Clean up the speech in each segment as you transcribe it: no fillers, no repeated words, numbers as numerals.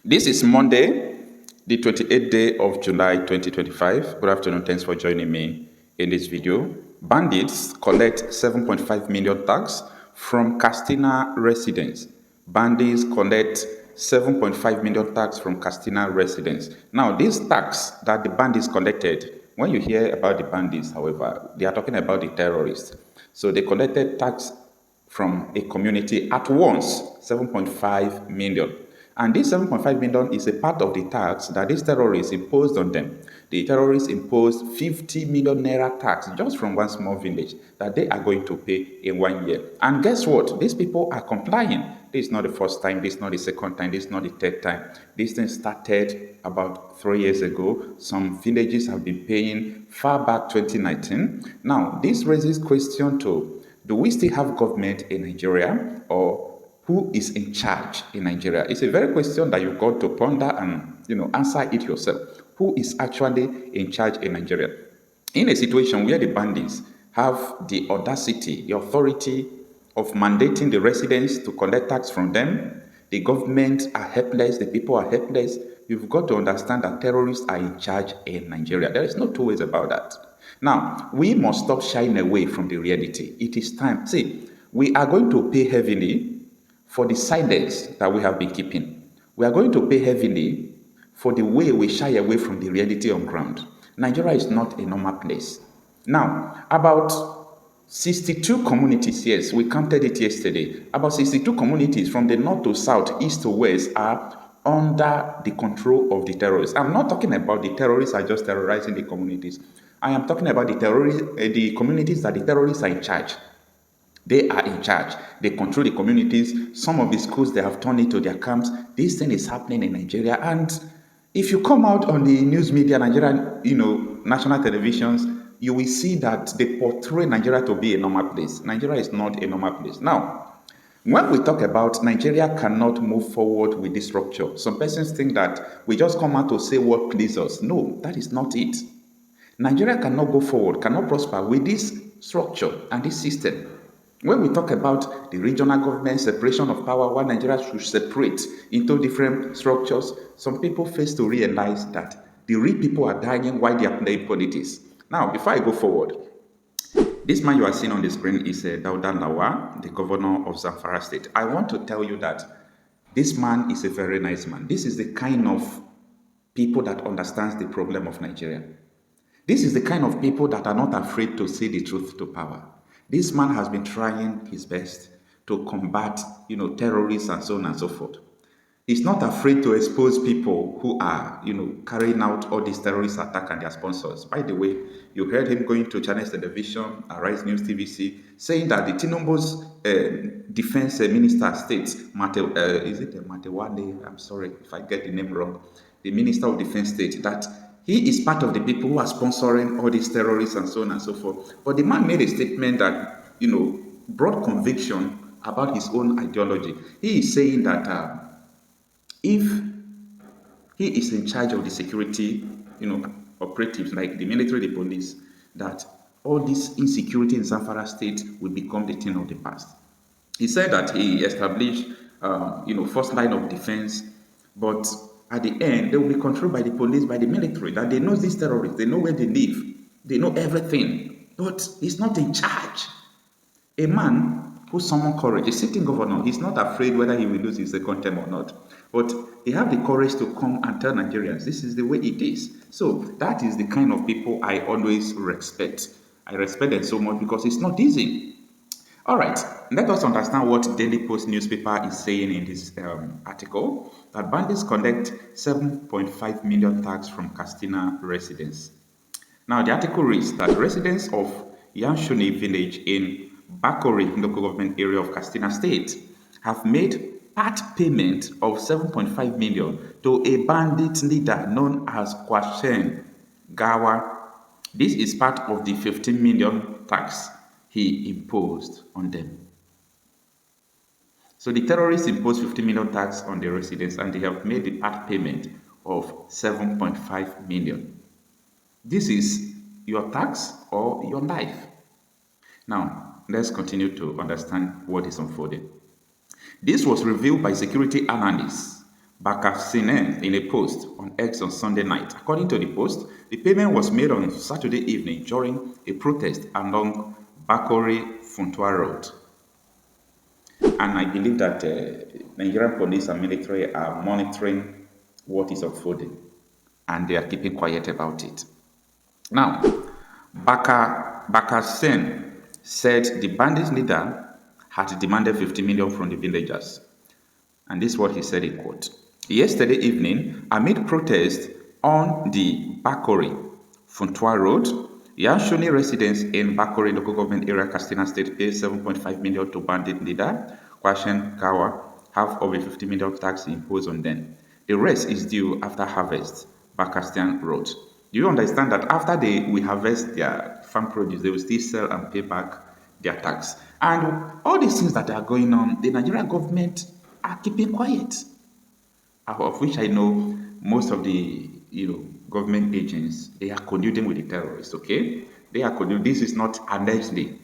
This is Monday, the 28th day of July 2025. Good afternoon. Thanks for joining me in this video. Bandits collect 7.5 million tax from Katsina residents. Bandits collect 7.5 million tax from Katsina residents. Now, this tax that the bandits collected, when you hear about the bandits, however, they are talking about the terrorists. So they collected tax from a community at once, 7.5 million. And this 7.5 million is a part of the tax that these terrorists imposed on them. The terrorists imposed 50 million naira tax just from one small village that they are going to pay in 1 year. And guess what? These people are complying. This is not the first time, this is not the second time, this is not the third time. This thing started about 3 years ago. Some villages have been paying far back 2019. Now, this raises question to, do we still have government in Nigeria, or who is in charge in Nigeria? It's a very question that you've got to ponder and answer it yourself. Who is actually in charge in Nigeria? In a situation where the bandits have the audacity, the authority of mandating the residents to collect tax from them, the government are helpless, the people are helpless, you've got to understand that terrorists are in charge in Nigeria. There is no two ways about that. Now, we must stop shying away from the reality. It is time. See, we are going to pay heavily for the silence that we have been keeping. We are going to pay heavily for the way we shy away from the reality on ground. Nigeria is not a normal place. Now, about 62 communities, yes, we counted it yesterday. About 62 communities from the north to south, east to west are under the control of the terrorists. I'm not talking about the terrorists are just terrorizing the communities. I am talking about the communities that the terrorists are in charge. They are in charge. They control the communities. Some of the schools, they have turned into their camps. This thing is happening in Nigeria. And if you come out on the news media, Nigerian, national televisions, you will see that they portray Nigeria to be a normal place. Nigeria is not a normal place. Now, when we talk about Nigeria cannot move forward with this structure, some persons think that we just come out to say what pleases us. No, that is not it. Nigeria cannot go forward, cannot prosper with this structure and this system. When we talk about the regional government separation of power, why Nigeria should separate into different structures, some people face to realize that the real people are dying while they are playing politics. Now, before I go forward, this man you are seeing on the screen is Dauda Lawal, the governor of Zamfara State. I want to tell you that this man is a very nice man. This is the kind of people that understands the problem of Nigeria. This is the kind of people that are not afraid to say the truth to power. This man has been trying his best to combat, terrorists and so on and so forth. He's not afraid to expose people who are, carrying out all these terrorist attacks and their sponsors. By the way, you heard him going to Channels Television, Arise News TVC, saying that the Tinubu's defense minister states, Matewale, I'm sorry if I get the name wrong, the minister of defense state, that he is part of the people who are sponsoring all these terrorists and so on and so forth. But the man made a statement that, brought conviction about his own ideology. He is saying that if he is in charge of the security, operatives like the military, the police, that all this insecurity in Zamfara State will become the thing of the past. He said that he established, first line of defense, but at the end, they will be controlled by the police, by the military, that they know these terrorists, they know where they live, they know everything, but he's not in charge. A man who summoned courage, a sitting governor, he's not afraid whether he will lose his second term or not, but he have the courage to come and tell Nigerians, this is the way it is. So that is the kind of people I always respect. I respect them so much because it's not easy. All right, let us understand what Daily Post newspaper is saying in this article, that bandits collect 7.5 million tax from Katsina residents. Now, the article reads that residents of Yanshuni village in Bakori local government area of Katsina State have made part payment of 7.5 million to a bandit leader known as Kwashen Gawa. This is part of the 15 million tax he imposed on them. So the terrorists imposed 50 million tax on the residents and they have made the part payment of 7.5 million. This is your tax or your life. Now, let's continue to understand what is unfolding. This was revealed by security analysts Katsina in a post on X on Sunday night. According to the post, the payment was made on Saturday evening during a protest along Bakori Funtua Road. And I believe that Nigerian police and military are monitoring what is unfolding, and they are keeping quiet about it. Now, Bakar Sen said the bandits leader had demanded 50 million from the villagers. And this is what he said in quote. Yesterday evening, amid protests on the Bakori Funtua Road, Yanshoni residents in Bakori local government area, Katsina State, paid 7.5 million to bandit leader Kwashen Kawa, half of a 50 million tax imposed on them. The rest is due after harvest, Bakastan wrote. Do you understand that after we harvest their farm produce, they will still sell and pay back their tax? And all these things that are going on, the Nigerian government are keeping quiet. Of which I know most of the government agents, they are colluding with the terrorists, okay? They are colluding. This is not allegedly.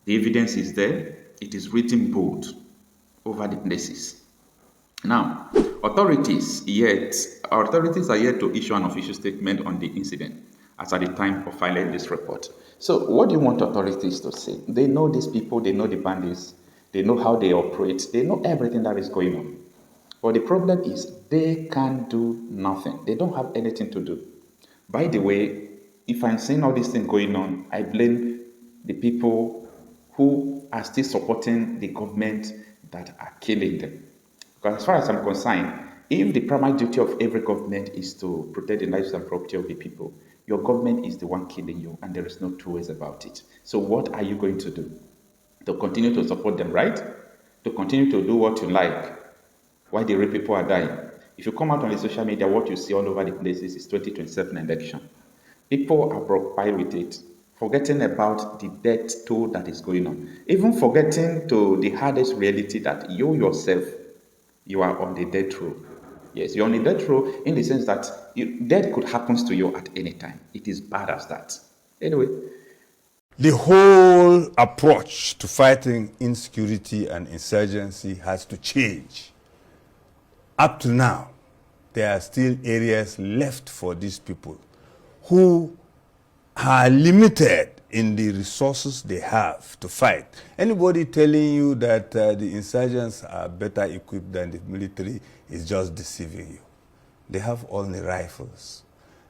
The evidence is there. It is written bold over the places. Now, authorities are yet to issue an official statement on the incident as at the time of filing this report. So what do you want authorities to say? They know these people, they know the bandits, they know how they operate, they know everything that is going on. But the problem is they can do nothing. They don't have anything to do. By the way, if I'm seeing all these things going on, I blame the people who are still supporting the government that are killing them. Because as far as I'm concerned, if the primary duty of every government is to protect the lives and property of the people, your government is the one killing you, and there is no two ways about it. So what are you going to do? To continue to support them, right? To continue to do what you like while the real people are dying. If you come out on the social media, what you see all over the places is 2027 election. People are preoccupied with it, forgetting about the death toll that is going on. Even forgetting to the hardest reality that you yourself, you are on the death row. Yes, you're on the death row in the sense that death could happen to you at any time. It is bad as that. Anyway. The whole approach to fighting insecurity and insurgency has to change. Up to now, there are still areas left for these people who are limited in the resources they have to fight. Anybody telling you that the insurgents are better equipped than the military is just deceiving you. They have only rifles.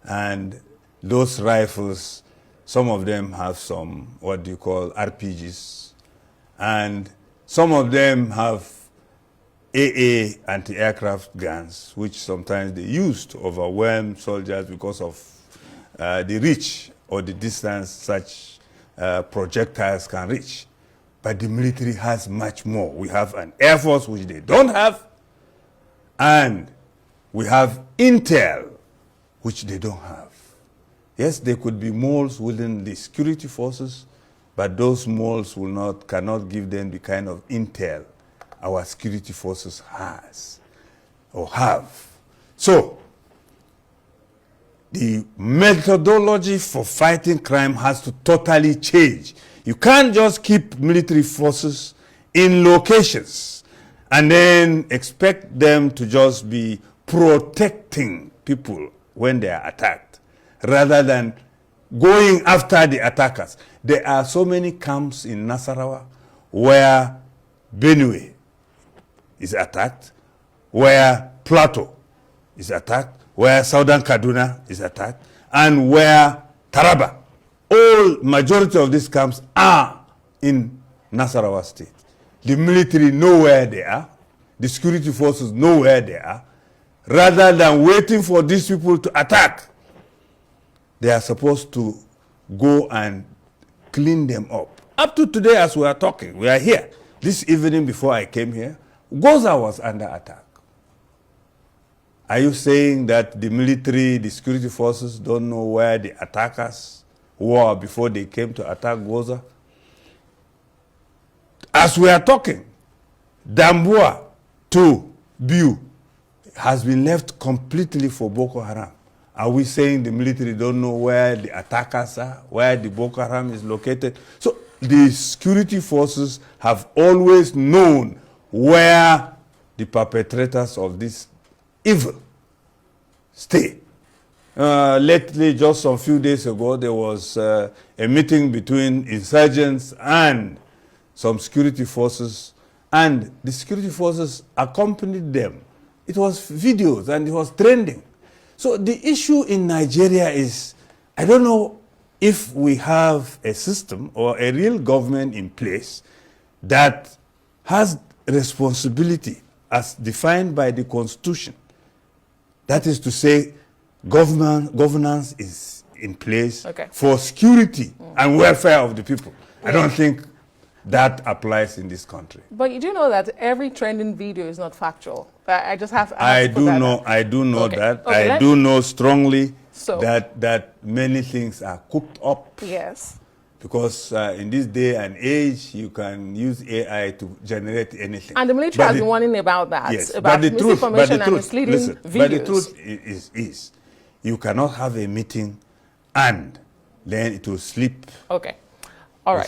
And those rifles, some of them have some, what do you call, RPGs. And some of them have AA anti-aircraft guns, which sometimes they use to overwhelm soldiers because of the reach or the distance such projectiles can reach. But the military has much more. We have an air force which they don't have, and we have intel which they don't have. Yes, there could be moles within the security forces, but those moles cannot give them the kind of intel our security forces has or have. So, the methodology for fighting crime has to totally change. You can't just keep military forces in locations and then expect them to just be protecting people when they are attacked, rather than going after the attackers. There are so many camps in Nasarawa where Benue is attacked, where Plateau is attacked, where Southern Kaduna is attacked, and where Taraba. All majority of these camps are in Nasarawa state. The military know where they are. The security forces know where they are. Rather than waiting for these people to attack, they are supposed to go and clean them up. Up to today, as we are talking, we are here. This evening before I came here, Goza was under attack. Are you saying that the military, the security forces don't know where the attackers were before they came to attack Goza? As we are talking, Dambua to Biu has been left completely for Boko Haram. Are we saying the military don't know where the attackers are, where the Boko Haram is located? So the security forces have always known where the perpetrators of these evil stay. Lately, just a few days ago, there was a meeting between insurgents and some security forces, and the security forces accompanied them. It was videos and it was trending. So the issue in Nigeria is, I don't know if we have a system or a real government in place that has responsibility as defined by the Constitution. That is to say, governance is in place for security and welfare of the people. I don't think that applies in this country. But you do know that every trending video is not factual. I just have. I do know that. Okay, I do know strongly so, that many things are cooked up. Yes. Because in this day and age, you can use AI to generate anything. And the military has been warning about that. Yes, about misinformation and misleading videos. But the truth is, you cannot have a meeting and then it will slip. Okay. All right.